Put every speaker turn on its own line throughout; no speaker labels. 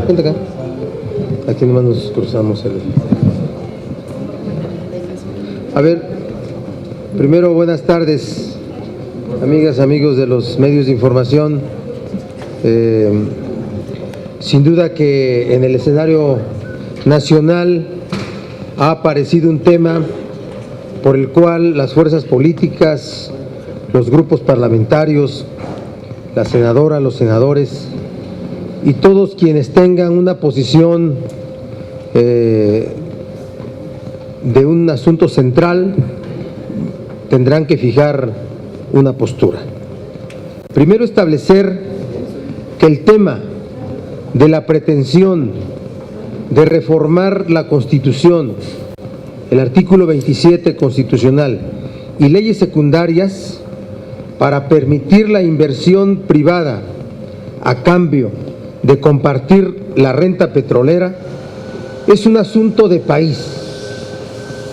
Vente acá. Aquí nomás nos cruzamos el... A ver, primero buenas tardes, amigas, amigos de los medios de información. Sin duda que en el escenario nacional ha aparecido un tema por el cual las fuerzas políticas, los grupos parlamentarios, la senadora, los senadores y todos quienes tengan una posición de un asunto central tendrán que fijar una postura. Primero, establecer que el tema de la pretensión de reformar la Constitución, el artículo 27 constitucional y leyes secundarias para permitir la inversión privada a cambio de compartir la renta petrolera es un asunto de país,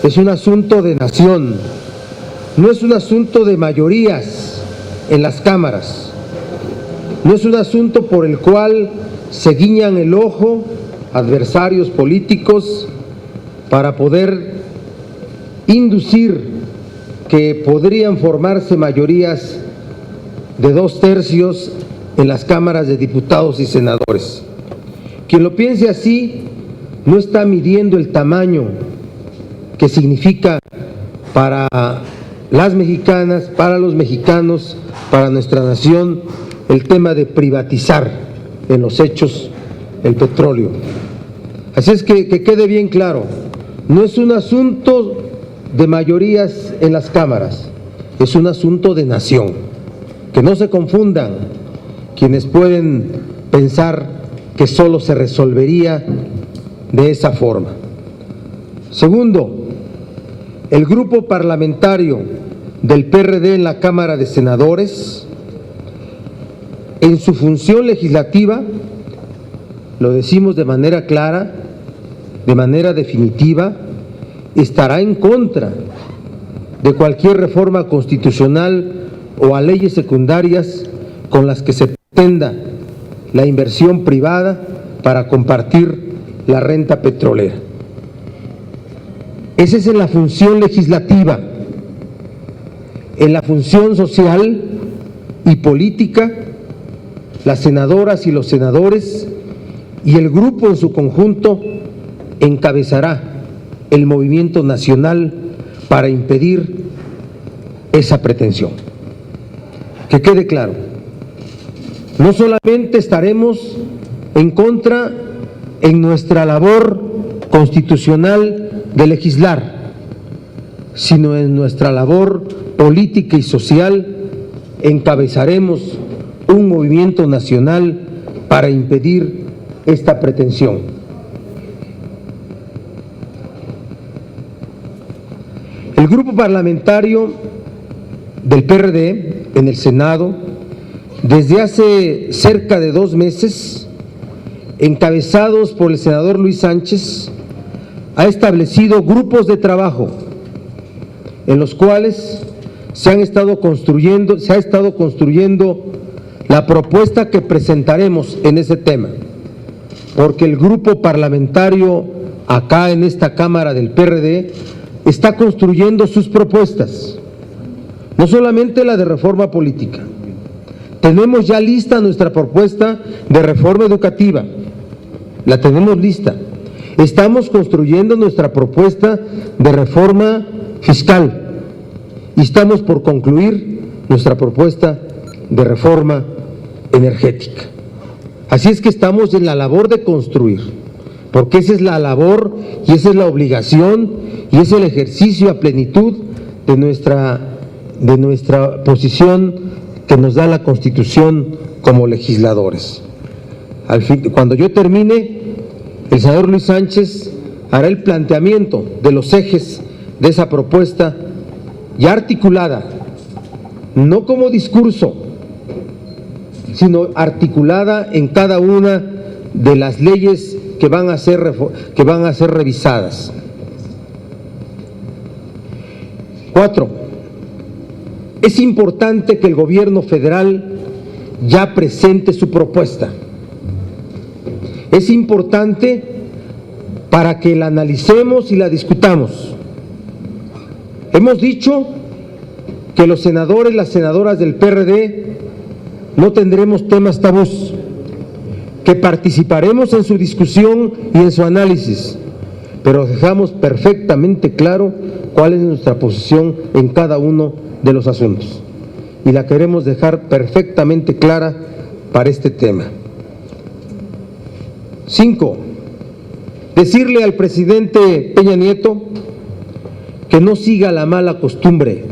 es un asunto de nación, no es un asunto de mayorías en las cámaras, no es un asunto por el cual se guiñan el ojo adversarios políticos para poder inducir que podrían formarse mayorías de 2/3 en las cámaras de diputados y senadores. Quien lo piense así no está midiendo el tamaño que significa para las mexicanas, para los mexicanos, para nuestra nación, el tema de privatizar en los hechos el petróleo. Así es que quede bien claro, no es un asunto de mayorías en las cámaras, es un asunto de nación. Que no se confundan quienes pueden pensar que solo se resolvería de esa forma. Segundo, el grupo parlamentario del PRD en la Cámara de Senadores, en su función legislativa, lo decimos de manera clara, de manera definitiva, estará en contra de cualquier reforma constitucional o a leyes secundarias con las que se pretenda la inversión privada para compartir la renta petrolera. Esa es en la función legislativa. En la función social y política, las senadoras y los senadores y el grupo en su conjunto encabezará el movimiento nacional para impedir esa pretensión. Que quede claro, no solamente estaremos en contra en nuestra labor constitucional de legislar, sino en nuestra labor política y social encabezaremos un movimiento nacional para impedir esta pretensión. El grupo parlamentario del PRD en el Senado, desde hace cerca de 2 meses, encabezados por el senador Luis Sánchez, ha establecido grupos de trabajo en los cuales se ha estado construyendo la propuesta que presentaremos en ese tema, porque el grupo parlamentario acá en esta Cámara del PRD está construyendo sus propuestas, no solamente la de reforma política. Tenemos ya lista nuestra propuesta de reforma educativa, la tenemos lista. Estamos construyendo nuestra propuesta de reforma fiscal y estamos por concluir nuestra propuesta de reforma energética. Así es que estamos en la labor de construir, porque esa es la labor y esa es la obligación y es el ejercicio a plenitud de nuestra posición que nos da la Constitución como legisladores. Cuando yo termine, el senador Luis Sánchez hará el planteamiento de los ejes de esa propuesta ya articulada, no como discurso, sino articulada en cada una de las leyes que van a ser revisadas. 4. Es importante que el gobierno federal ya presente su propuesta. Es importante para que la analicemos y la discutamos. Hemos dicho que los senadores, las senadoras del PRD no tendremos temas tabús, que participaremos en su discusión y en su análisis, pero dejamos perfectamente claro cuál es nuestra posición en cada uno de los asuntos. Y la queremos dejar perfectamente clara para este tema. 5. Decirle al presidente Peña Nieto que no siga la mala costumbre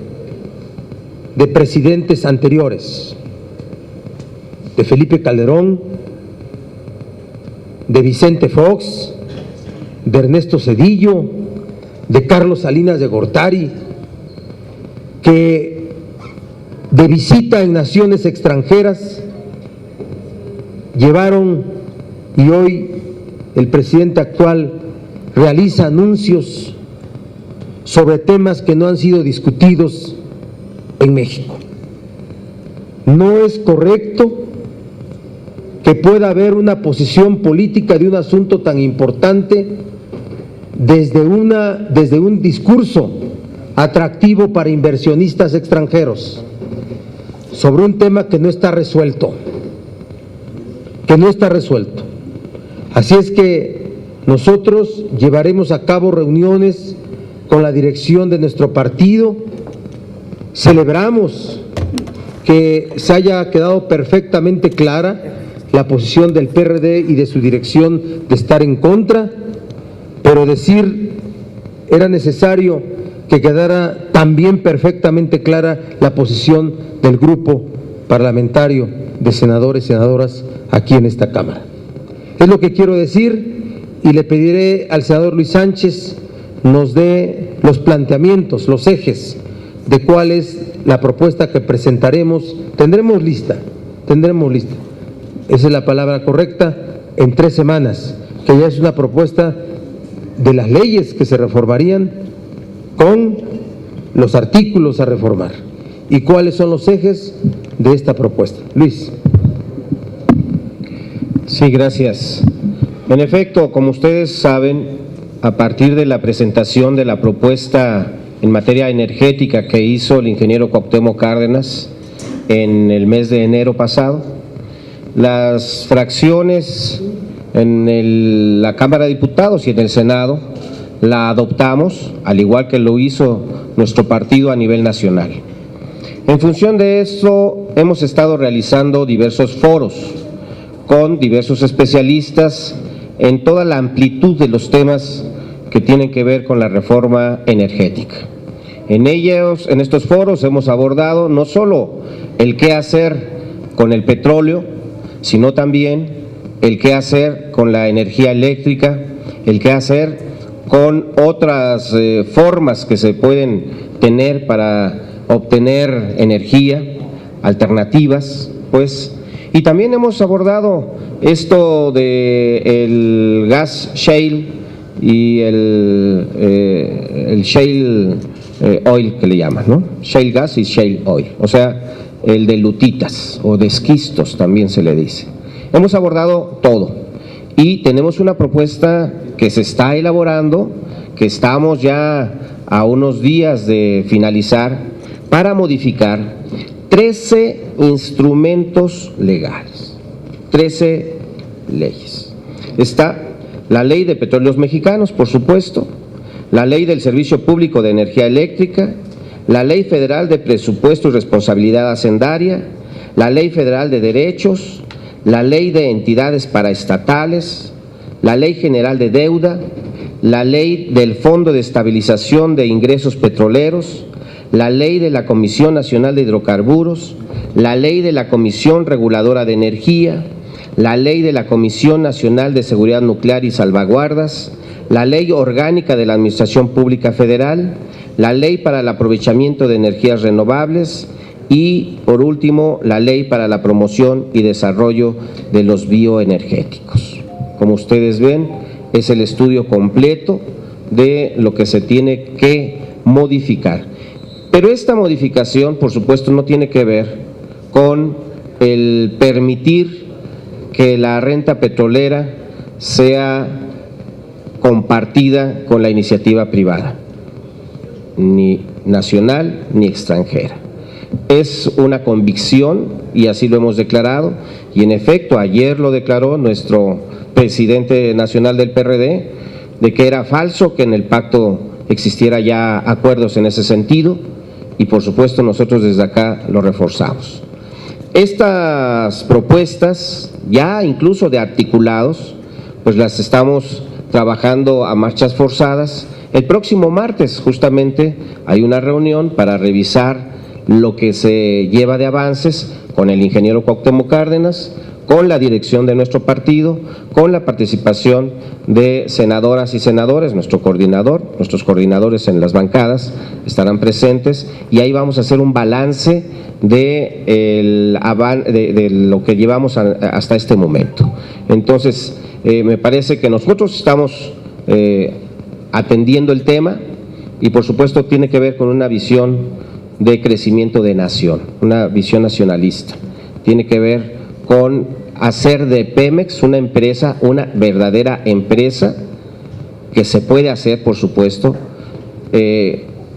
de presidentes anteriores, de Felipe Calderón, de Vicente Fox, de Ernesto Zedillo, de Carlos Salinas de Gortari, que de visita en naciones extranjeras llevaron, y hoy el presidente actual realiza anuncios sobre temas que no han sido discutidos en México. No es correcto que pueda haber una posición política de un asunto tan importante desde un discurso atractivo para inversionistas extranjeros sobre un tema que no está resuelto, Así es que nosotros llevaremos a cabo reuniones con la dirección de nuestro partido. Celebramos que se haya quedado perfectamente clara la posición del PRD y de su dirección de estar en contra, pero era necesario que quedara también perfectamente clara la posición del grupo parlamentario de senadores y senadoras aquí en esta Cámara. Es lo que quiero decir, y le pediré al senador Luis Sánchez nos dé los planteamientos, los ejes de cuál es la propuesta que presentaremos. Tendremos lista, esa es la palabra correcta, en 3 semanas, que ya es una propuesta de las leyes que se reformarían con los artículos a reformar. ¿Y cuáles son los ejes de esta propuesta? Luis.
Sí, gracias. En efecto, como ustedes saben, a partir de la presentación de la propuesta en materia energética que hizo el ingeniero Cuauhtémoc Cárdenas en el mes de enero pasado, las fracciones en la Cámara de Diputados y en el Senado la adoptamos, al igual que lo hizo nuestro partido a nivel nacional. En función de esto, hemos estado realizando diversos foros con diversos especialistas en toda la amplitud de los temas que tienen que ver con la reforma energética. En estos foros hemos abordado no solo el qué hacer con el petróleo, sino también el qué hacer con la energía eléctrica, el qué hacer con otras formas que se pueden tener para obtener energía, alternativas, pues. Y también hemos abordado esto de el gas shale y el shale oil que le llaman, ¿no? Shale gas y shale oil, o sea, el de lutitas o de esquistos también se le dice. Hemos abordado todo y tenemos una propuesta que se está elaborando, que estamos ya a unos días de finalizar, para modificar 13 instrumentos legales, 13 leyes. Está la Ley de Petróleos Mexicanos, por supuesto, la Ley del Servicio Público de Energía Eléctrica, la Ley Federal de Presupuesto y Responsabilidad Hacendaria, la Ley Federal de Derechos, la Ley de Entidades Paraestatales, la Ley General de Deuda, la Ley del Fondo de Estabilización de Ingresos Petroleros, la Ley de la Comisión Nacional de Hidrocarburos, la Ley de la Comisión Reguladora de Energía, la Ley de la Comisión Nacional de Seguridad Nuclear y Salvaguardas, la Ley Orgánica de la Administración Pública Federal, la Ley para el Aprovechamiento de Energías Renovables y, por último, la Ley para la Promoción y Desarrollo de los Bioenergéticos. Como ustedes ven, es el estudio completo de lo que se tiene que modificar. Pero esta modificación, por supuesto, no tiene que ver con el permitir que la renta petrolera sea compartida con la iniciativa privada, ni nacional ni extranjera. Es una convicción y así lo hemos declarado, y en efecto ayer lo declaró nuestro presidente nacional del PRD, de que era falso que en el pacto existiera ya acuerdos en ese sentido, y por supuesto nosotros desde acá lo reforzamos. Estas propuestas, ya incluso de articulados, pues las estamos trabajando a marchas forzadas. El próximo martes justamente hay una reunión para revisar lo que se lleva de avances con el ingeniero Cuauhtémoc Cárdenas, con la dirección de nuestro partido, con la participación de senadoras y senadores, nuestros coordinadores en las bancadas estarán presentes, y ahí vamos a hacer un balance de lo que llevamos hasta este momento. Entonces, me parece que nosotros estamos atendiendo el tema, y por supuesto tiene que ver con una visión de crecimiento de nación, una visión nacionalista. Tiene que ver con hacer de Pemex una empresa, una verdadera empresa, que se puede hacer, por supuesto,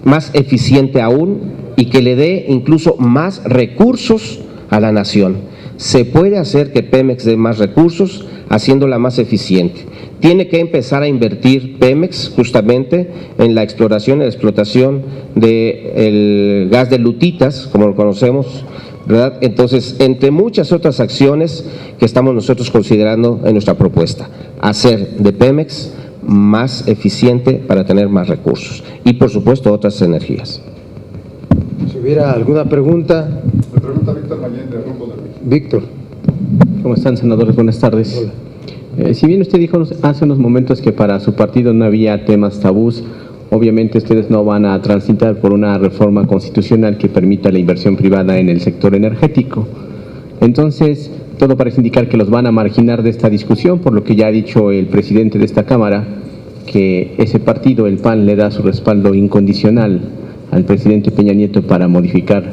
más eficiente aún, y que le dé incluso más recursos a la nación. Se puede hacer que Pemex dé más recursos haciéndola más eficiente. Tiene que empezar a invertir Pemex justamente en la exploración y la explotación del gas de lutitas, como lo conocemos, ¿verdad? Entonces, entre muchas otras acciones que estamos nosotros considerando en nuestra propuesta, hacer de Pemex más eficiente para tener más recursos y, por supuesto, otras energías.
Si hubiera alguna pregunta.
Me pregunta Víctor Mayén, de Rumbo de Luis.
Víctor.
¿Cómo están, senadores? Buenas tardes.
Hola.
Si bien usted dijo hace unos momentos que para su partido no había temas tabús, obviamente ustedes no van a transitar por una reforma constitucional que permita la inversión privada en el sector energético. Entonces, todo parece indicar que los van a marginar de esta discusión, por lo que ya ha dicho el presidente de esta Cámara, que ese partido, el PAN, le da su respaldo incondicional al presidente Peña Nieto para modificar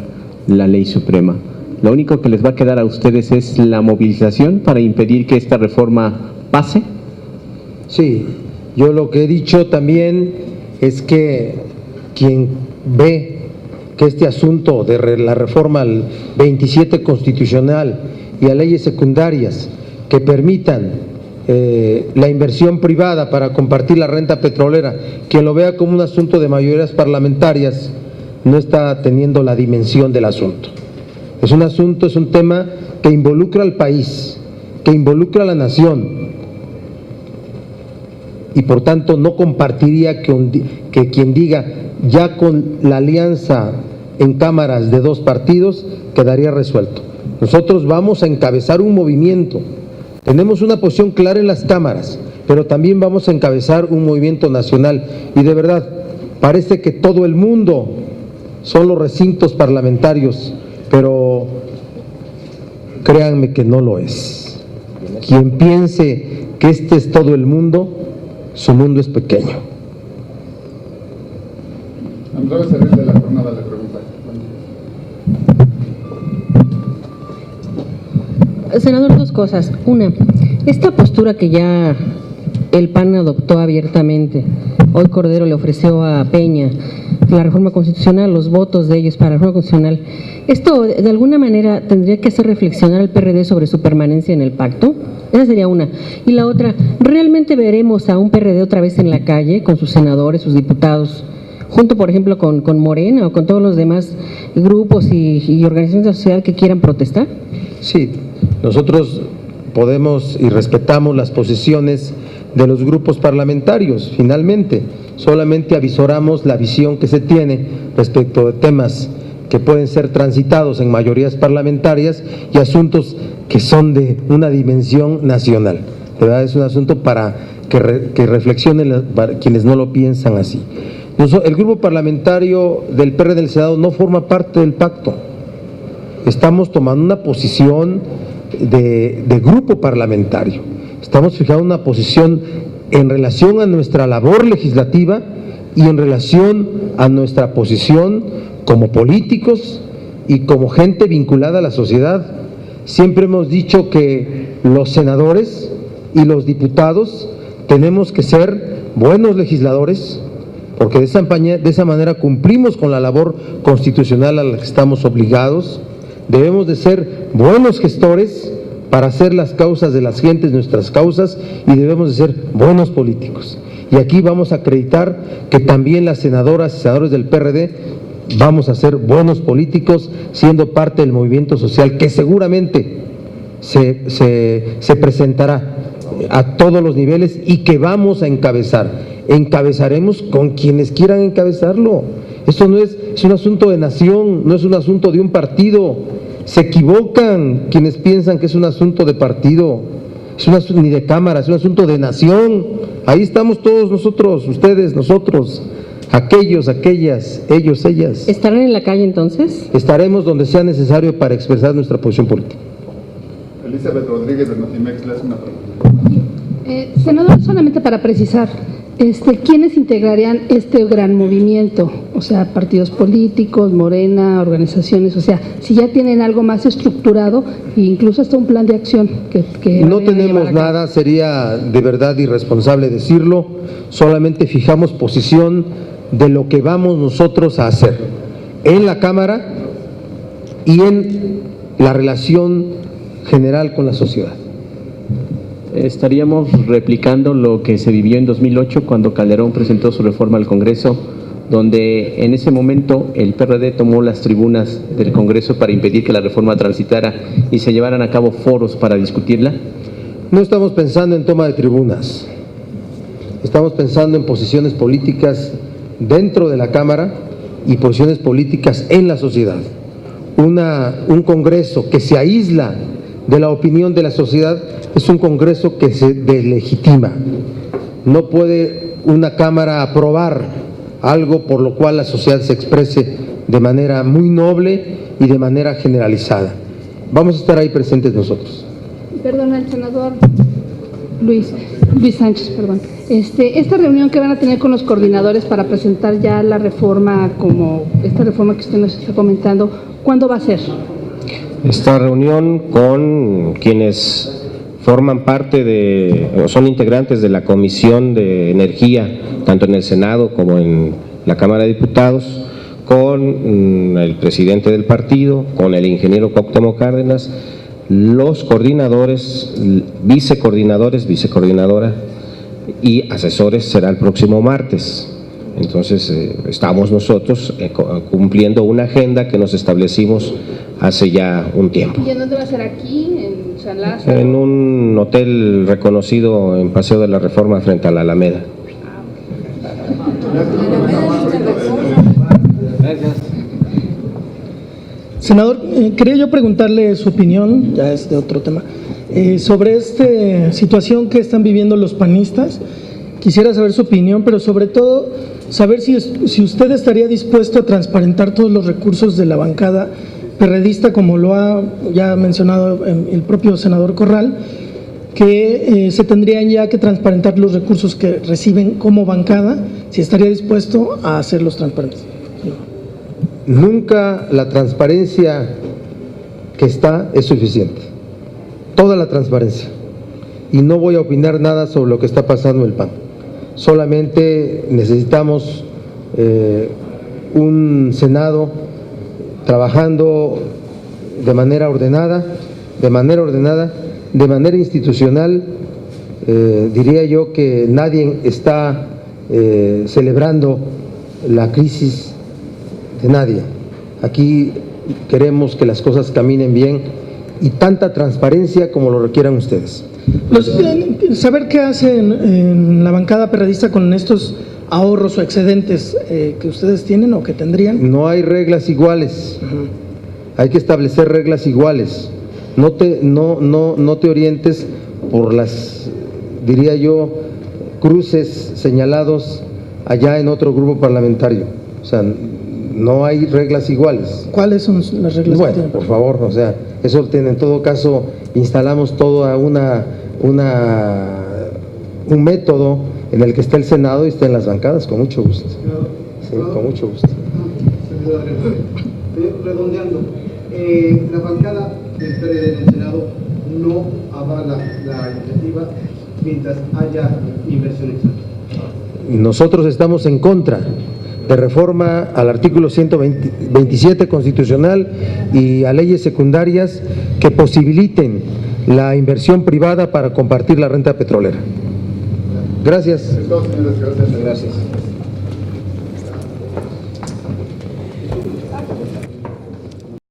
la ley suprema. Lo único que les va a quedar a ustedes es la movilización para impedir que esta reforma pase.
Sí, yo lo que he dicho también es que quien ve que este asunto de la reforma al 27 constitucional y a leyes secundarias que permitan la inversión privada para compartir la renta petrolera, quien lo vea como un asunto de mayorías parlamentarias, no está teniendo la dimensión del asunto. Es un tema que involucra al país, que involucra a la nación, y por tanto no compartiría que quien diga ya con la alianza en cámaras de dos partidos quedaría resuelto. Nosotros vamos a encabezar un movimiento, tenemos una posición clara en las cámaras, pero también vamos a encabezar un movimiento nacional, y de verdad parece que todo el mundo son los recintos parlamentarios, pero créanme que no lo es. Quien piense que este es todo el mundo, su mundo es pequeño.
Andrés Servín, de La Jornada, le pregunta.
Senador, dos cosas. Una, esta postura que ya el PAN adoptó abiertamente, hoy Cordero le ofreció a Peña la reforma constitucional, los votos de ellos para la reforma constitucional, ¿esto de alguna manera tendría que hacer reflexionar al PRD sobre su permanencia en el pacto? Esa sería una. Y la otra, ¿realmente veremos a un PRD otra vez en la calle con sus senadores, sus diputados, junto por ejemplo con Morena o con todos los demás grupos y organizaciones de la sociedad que quieran protestar?
Sí, nosotros podemos y respetamos las posiciones de los grupos parlamentarios. Finalmente, solamente avisoramos la visión que se tiene respecto de temas que pueden ser transitados en mayorías parlamentarias y asuntos que son de una dimensión nacional. De verdad, es un asunto para que reflexionen para quienes no lo piensan así. El grupo parlamentario del PRD del Senado no forma parte del pacto. Estamos tomando una posición de grupo parlamentario. Estamos fijando una posición en relación a nuestra labor legislativa y en relación a nuestra posición como políticos y como gente vinculada a la sociedad. Siempre hemos dicho que los senadores y los diputados tenemos que ser buenos legisladores, porque de esa manera cumplimos con la labor constitucional a la que estamos obligados. Debemos de ser buenos gestores para hacer las causas de las gentes nuestras causas, y debemos de ser buenos políticos. Y aquí vamos a acreditar que también las senadoras y senadores del PRD vamos a ser buenos políticos, siendo parte del movimiento social que seguramente se presentará a todos los niveles y que vamos a encabezar. Encabezaremos con quienes quieran encabezarlo. Esto no es un asunto de nación, no es un asunto de un partido. Se equivocan quienes piensan que es un asunto de partido, es un asunto ni de cámara, es un asunto de nación. Ahí estamos todos nosotros, ustedes, nosotros, aquellos, aquellas, ellos, ellas.
¿Estarán en la calle entonces?
Estaremos donde sea necesario para expresar nuestra posición política.
Elizabeth Rodríguez de Notimex le hace una pregunta.
Senador, solamente para precisar, ¿quiénes integrarían este gran movimiento? O sea, partidos políticos, Morena, organizaciones, o sea, si ya tienen algo más estructurado e incluso hasta un plan de acción que
no tenemos nada, sería de verdad irresponsable decirlo, solamente fijamos posición de lo que vamos nosotros a hacer en la Cámara y en la relación general con la sociedad.
Estaríamos replicando lo que se vivió en 2008 cuando Calderón presentó su reforma al Congreso, donde en ese momento el PRD tomó las tribunas del Congreso para impedir que la reforma transitara y se llevaran a cabo foros para discutirla.
No estamos pensando en toma de tribunas, estamos pensando en posiciones políticas dentro de la Cámara y posiciones políticas en la sociedad. Un Congreso que se aísla de la opinión de la sociedad es un Congreso que se delegitima. No puede una Cámara aprobar algo por lo cual la sociedad se exprese de manera muy noble y de manera generalizada. Vamos a estar ahí presentes nosotros.
Perdona, el senador Luis Sánchez, perdón. Esta reunión que van a tener con los coordinadores para presentar ya la reforma, como esta reforma que usted nos está comentando, ¿cuándo va a ser?
Esta reunión con quienes forman parte o son integrantes de la Comisión de Energía, tanto en el Senado como en la Cámara de Diputados, con el presidente del partido, con el ingeniero Cuauhtémoc Cárdenas, los coordinadores, vicecoordinadores, vicecoordinadora y asesores será el próximo martes. Entonces estamos nosotros cumpliendo una agenda que nos establecimos hace ya un tiempo.
¿Y en dónde va a ser? ¿Aquí? ¿En San Lázaro?
En un hotel reconocido en Paseo de la Reforma frente a la Alameda.
Gracias. Senador, quería yo preguntarle su opinión, ya es de otro tema, sobre esta situación que están viviendo los panistas. Quisiera saber su opinión, pero sobre todo saber si usted estaría dispuesto a transparentar todos los recursos de la bancada perredista, como lo ha ya mencionado el propio senador Corral, que se tendrían ya que transparentar los recursos que reciben como bancada, si estaría dispuesto a hacerlos transparentes.
Nunca la transparencia que está es suficiente, toda la transparencia, y no voy a opinar nada sobre lo que está pasando en el PAN. Solamente necesitamos un Senado trabajando de manera ordenada, de manera institucional. Diría yo que nadie está celebrando la crisis de nadie. Aquí queremos que las cosas caminen bien y tanta transparencia como lo requieran ustedes.
Saber qué hace en la bancada perredista con estos ahorros o excedentes que ustedes tienen o que tendrían.
No hay reglas iguales. Hay que establecer reglas iguales. No te orientes por las, diría yo, cruces señalados allá en otro grupo parlamentario. O sea, no hay reglas iguales.
¿Cuáles son las reglas?
Bueno, que tienen? Por favor, o sea, eso en todo caso instalamos toda un método en el que está el Senado y está en las bancadas, con mucho gusto. Sí, con mucho gusto.
Redondeando, la bancada del PRD en el Senado no avala la iniciativa mientras haya inversión extranjera.
Nosotros estamos en contra de reforma al artículo 127 constitucional y a leyes secundarias que posibiliten la inversión privada para compartir la renta petrolera. Gracias.
Es todo, señores. Gracias.
Gracias.